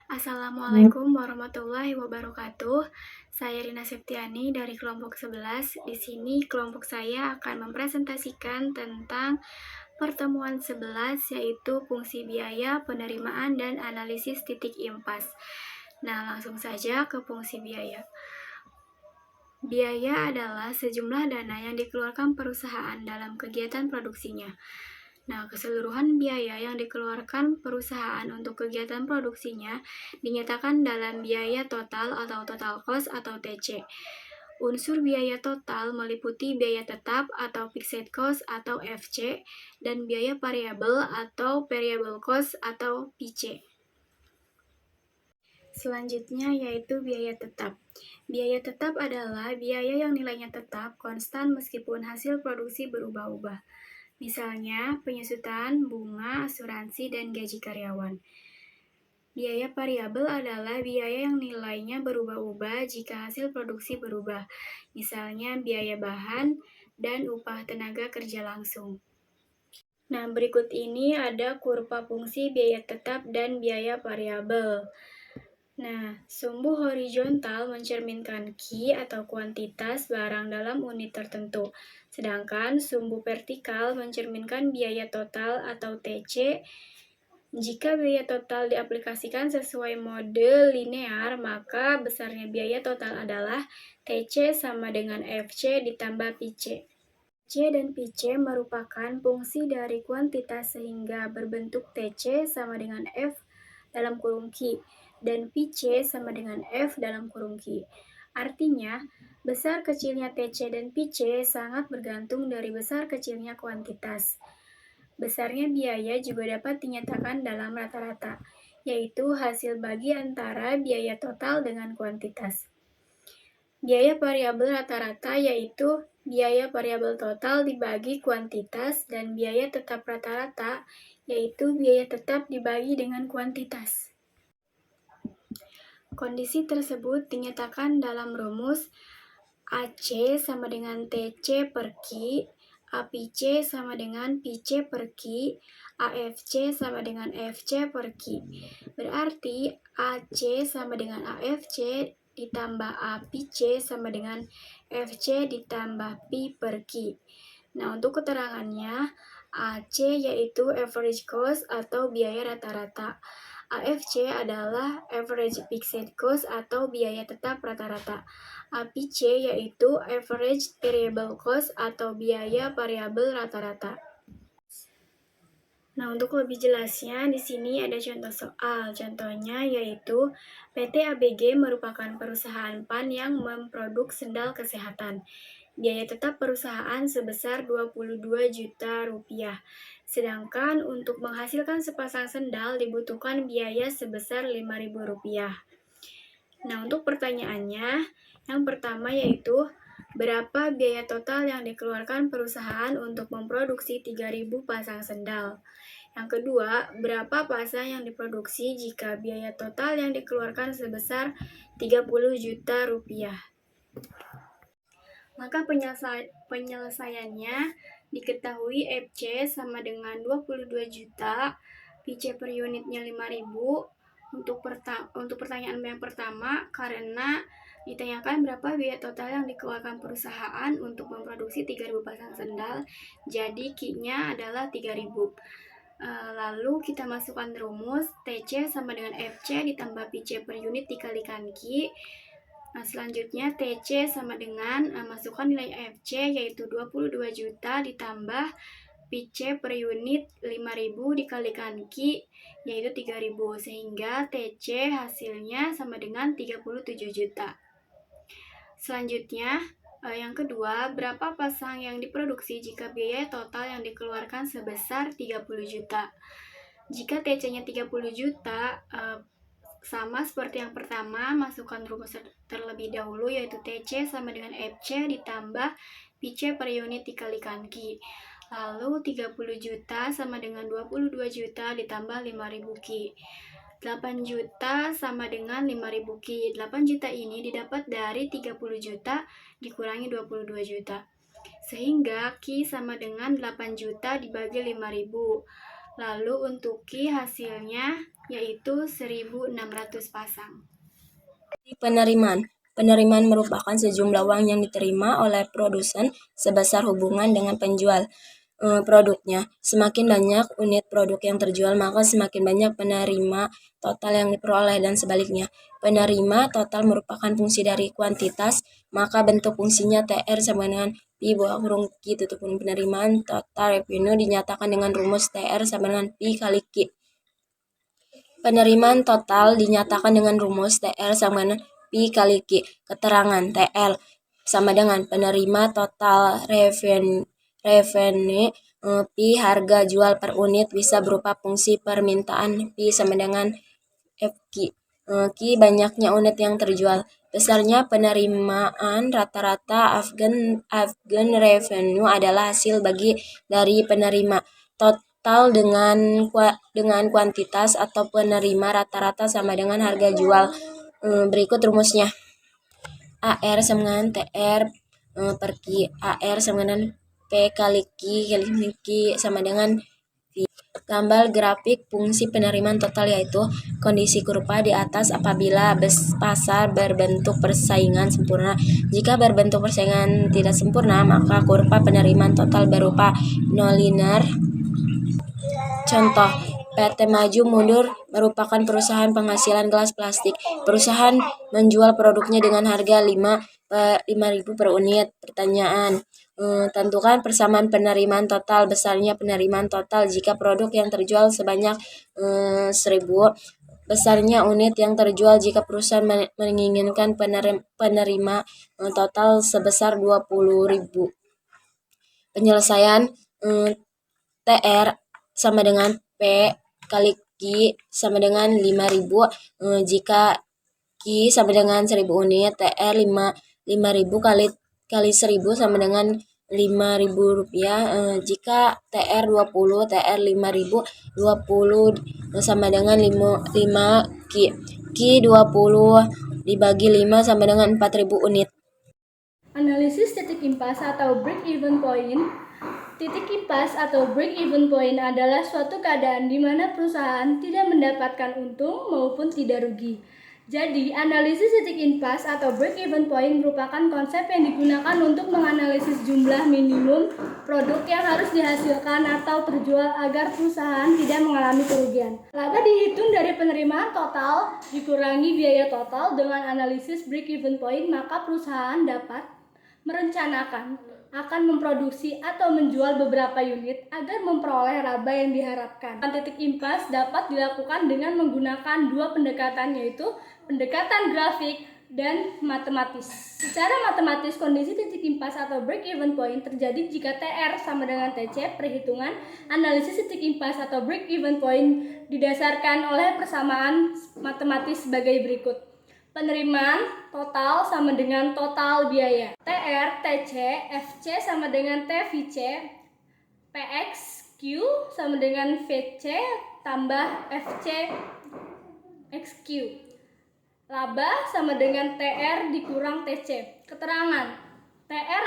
Assalamualaikum warahmatullahi wabarakatuh. Saya Rina Septiani dari kelompok 11. Di sini kelompok saya akan mempresentasikan tentang pertemuan 11 yaitu fungsi biaya, penerimaan, dan analisis titik impas. Nah, langsung saja ke fungsi biaya. Biaya adalah sejumlah dana yang dikeluarkan perusahaan dalam kegiatan produksinya. Nah, keseluruhan biaya yang dikeluarkan perusahaan untuk kegiatan produksinya dinyatakan dalam biaya total atau total cost atau TC. Unsur biaya total meliputi biaya tetap atau fixed cost atau FC dan biaya variabel atau variable cost atau PC. Selanjutnya yaitu biaya tetap. Biaya tetap adalah biaya yang nilainya tetap, konstan meskipun hasil produksi berubah-ubah. Misalnya, penyusutan, bunga, asuransi, dan gaji karyawan. Biaya variabel adalah biaya yang nilainya berubah-ubah jika hasil produksi berubah. Misalnya, biaya bahan dan upah tenaga kerja langsung. Nah, berikut ini ada kurva fungsi biaya tetap dan biaya variabel. Nah, sumbu horizontal mencerminkan Q atau kuantitas barang dalam unit tertentu, sedangkan sumbu vertikal mencerminkan biaya total atau TC. Jika biaya total diaplikasikan sesuai mode linear, maka besarnya biaya total adalah TC sama dengan FC ditambah PC. C dan PC merupakan fungsi dari kuantitas sehingga berbentuk TC sama dengan F dalam kurung Q dan PC sama dengan F dalam kurung Q. Artinya, besar kecilnya TC dan PC sangat bergantung dari besar kecilnya kuantitas. Besarnya biaya juga dapat dinyatakan dalam rata-rata, yaitu hasil bagi antara biaya total dengan kuantitas. Biaya variabel rata-rata yaitu biaya variabel total dibagi kuantitas dan biaya tetap rata-rata yaitu biaya tetap dibagi dengan kuantitas. Kondisi tersebut dinyatakan dalam rumus AC sama dengan TC per Q, APC sama dengan PC per Q, AFC sama dengan FC per Q. Berarti AC sama dengan AFC ditambah APC sama dengan FC ditambah P per Q. Nah, untuk keterangannya, AC yaitu average cost atau biaya rata-rata. AFC adalah average fixed cost atau biaya tetap rata-rata. APC yaitu average variable cost atau biaya variabel rata-rata. Nah, untuk lebih jelasnya, di sini ada contoh soal. Contohnya yaitu PT ABG merupakan perusahaan PAN yang memproduk sendal kesehatan. Biaya tetap perusahaan sebesar 22 juta rupiah. Sedangkan untuk menghasilkan sepasang sendal dibutuhkan biaya sebesar 5.000 rupiah. Nah, untuk pertanyaannya, yang pertama yaitu berapa biaya total yang dikeluarkan perusahaan untuk memproduksi 3.000 pasang sendal? Yang kedua, berapa pasang yang diproduksi jika biaya total yang dikeluarkan sebesar 30 juta rupiah? Maka penyelesaiannya diketahui FC sama dengan 22 juta, PC per unitnya 5.000. Untuk pertanyaan yang pertama, karena ditanyakan berapa biaya total yang dikeluarkan perusahaan untuk memproduksi 3.000 pasang sendal, jadi Q-nya adalah 3.000. Lalu kita masukkan rumus TC sama dengan FC ditambah PC per unit dikalikan Q. Nah, selanjutnya TC sama dengan masukkan nilai FC yaitu 22 juta ditambah PC per unit 5.000 dikalikan Q yaitu 3.000 sehingga TC hasilnya sama dengan 37 juta. Selanjutnya yang kedua, berapa pasang yang diproduksi jika biaya total yang dikeluarkan sebesar 30 juta? Jika TC-nya 30 juta, sama seperti yang pertama, masukkan rumus terlebih dahulu yaitu TC sama dengan FC ditambah PC per unit dikalikan Q. Lalu 30 juta sama dengan 22 juta ditambah 5.000 Q. 8 juta sama dengan 5.000 Q. 8 juta ini didapat dari 30 juta dikurangi 22 juta. Sehingga Q sama dengan 8 juta dibagi 5.000. Lalu untuk Q hasilnya yaitu 1.600 pasang. Penerimaan. Penerimaan merupakan sejumlah uang yang diterima oleh produsen sebesar hubungan dengan penjual produknya. Semakin banyak unit produk yang terjual, maka semakin banyak penerima total yang diperoleh dan sebaliknya. Penerima total merupakan fungsi dari kuantitas, maka bentuk fungsinya TR sama dengan Pi bawah kurung Q tutup kurung. Penerimaan total revenue dinyatakan dengan rumus TR sama dengan Pi kali Q. Penerimaan total dinyatakan dengan rumus TR sama dengan Pi kali Q. Keterangan TR sama dengan penerima total revenue Pi harga jual per unit bisa berupa fungsi permintaan Pi sama dengan FQ. Q banyaknya unit yang terjual. Besarnya penerimaan rata-rata Afgan revenue adalah hasil bagi dari penerima total dengan kuantitas atau penerima rata-rata sama dengan harga jual. Berikut rumusnya. AR sama dengan TR per Q. AR sama dengan P kali Q sama dengan V. Gambar grafik fungsi penerimaan total yaitu kondisi kurva di atas apabila pasar berbentuk persaingan sempurna. Jika berbentuk persaingan tidak sempurna, maka kurva penerimaan total berupa nonlinear. Contoh, PT Maju Mundur merupakan perusahaan penghasilan gelas plastik. Perusahaan menjual produknya dengan harga 5.000 per unit. Pertanyaan, tentukan persamaan penerimaan total. Besarnya penerimaan total jika produk yang terjual sebanyak 1.000. Besarnya unit yang terjual jika perusahaan menginginkan penerima total sebesar 20.000. Penyelesaian, TR sama dengan P kali Q sama dengan 5.000. Jika Q sama dengan 1.000 unit, TR 5.000 kali 1.000 sama dengan 5.000 rupiah. Jika TR 20, TR 5.000, 20 sama dengan 5 Q. Q 20 dibagi 5 sama dengan 4.000 unit. Analisis titik impas atau break-even point. Titik impas atau break-even point adalah suatu keadaan di mana perusahaan tidak mendapatkan untung maupun tidak rugi. Jadi, analisis titik impas atau break-even point merupakan konsep yang digunakan untuk menganalisis jumlah minimum produk yang harus dihasilkan atau terjual agar perusahaan tidak mengalami kerugian. Laba dihitung dari penerimaan total dikurangi biaya total. Dengan analisis break-even point, maka perusahaan dapat merencanakan akan memproduksi atau menjual beberapa unit agar memperoleh laba yang diharapkan. Titik impas dapat dilakukan dengan menggunakan dua pendekatan, yaitu pendekatan grafik dan matematis. Secara matematis, kondisi titik impas atau break-even point terjadi jika TR sama dengan TC. Perhitungan analisis titik impas atau break-even point didasarkan oleh persamaan matematis sebagai berikut. Penerimaan total sama dengan total biaya. TR, TC, FC sama dengan TVC, PX, Q sama dengan VC tambah FC, XQ. Laba sama dengan TR dikurang TC. Keterangan, TR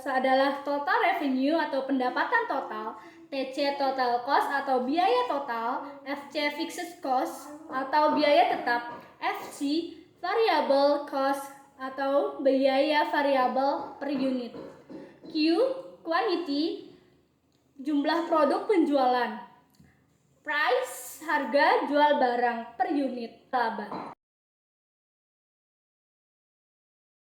adalah total revenue atau pendapatan total, TC total cost atau biaya total, FC fixed cost atau biaya tetap, FC variable cost atau biaya variabel per unit. Q, quantity, jumlah produk penjualan. Price, harga jual barang per unit. Laba.